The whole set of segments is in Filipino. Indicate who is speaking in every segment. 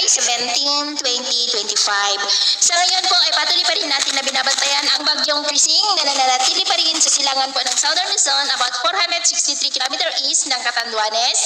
Speaker 1: 17, 2025. Sa ngayon po ay patuloy pa rin natin na binabantayan ang bagyong Krising na nananatili pa rin sa silangan po ng Southern Luzon about 463 km east ng Catanduanes.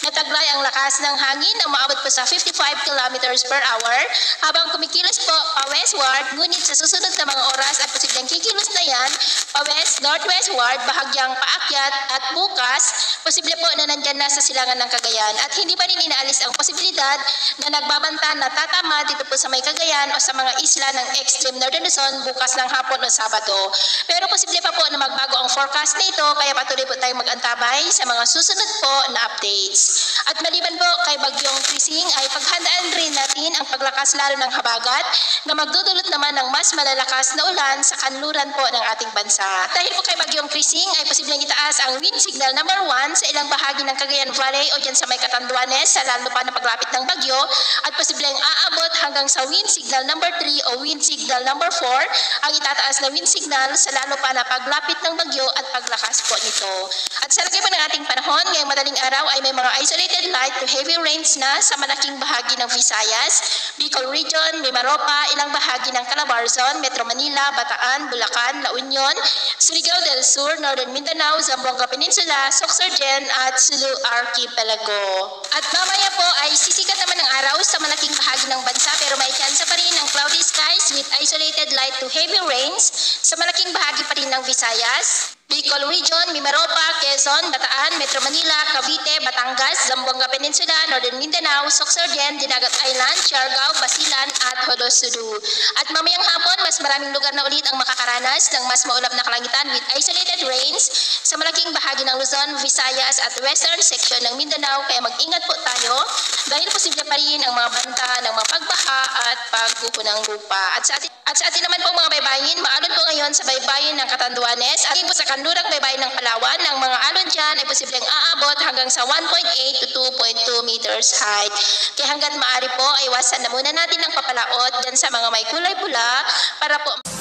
Speaker 1: Nataglay ang lakas ng hangin na umaabot po sa 55 km per hour habang kumikilos po pa-westward, ngunit sa susunod na mga oras at posibleng kikilos na yan pa-west-northwestward, bahagyang paakyat at bukas, posible po na nandyan na sa silangan ng Cagayan at hindi pa rin inaalis ang posibilidad na nagbabanta na tatama dito po sa may Cagayan o sa mga isla ng extreme Northern Luzon bukas ng hapon o Sabado. Pero posible pa po na magbago ang forecast nito kaya patuloy po tayong mag-antabay sa mga susunod po na updates. At maliban po kay bagyong Krising ay paghandaan rin natin ang paglakas lalo ng habagat na magdudulot naman ng mas malalakas na ulan sa kanluran po ng ating bansa. Dahil po kay bagyong Krising ay posibleng itaas ang wind signal number 1 sa ilang bahagi ng Cagayan Valley o dyan sa may Catanduanes sa lalo pa na paglapit ng bagyo at posibleng aabot hanggang sa wind signal number 3 o wind signal number 4 ang itataas na wind signal sa lalo pa na paglapit ng bagyo at paglakas po nito. At sa lagay po ng ating panahon, ngayong madaling araw ay may mga isolated light to heavy rains na sa malaking bahagi ng Visayas, Bicol Region, Mimaropa, ilang bahagi ng Calabarzon, Metro Manila, Bataan, Bulacan, La Union, Surigao del Sur, Northern Mindanao, Zamboanga Peninsula, Sorsogon at Sulu Archipelago. At mamaya po ay sisikat naman ng araw sa malaking bahagi ng bansa pero may tsansa pa rin ng cloudy skies with isolated light to heavy rains sa malaking bahagi pa rin ng Visayas, Bicol Region, Mimaropa, Quezon, Bataan, Metro Manila, Cavite, Batangas, Zamboanga Peninsula, Northern Mindanao, Sorsogon, Dinagat Island, Siargao, Basilan at Holo-Sulu. At mamayang hapon, mas maraming lugar na ulit ang makakaranas ng mas maulap na kalangitan with isolated rains sa malaking bahagi ng Luzon, Visayas at western section ng Mindanao. Kaya mag-ingat po tayo dahil posible pa rin ang mga banta ng mga pagbaha at pagguho ng lupa. At sa atin naman po mga baybayin, maalon po ngayon sa baybayin ng Catanduanes at po sa kanlurang baybayin ng Palawan. Ang mga alon dyan ay posibleng aabot hanggang sa 1.8 to 2.2 meters height. Kaya hanggat maaari po ay iwasan na muna natin ang papalaot dyan sa mga may kulay pula para po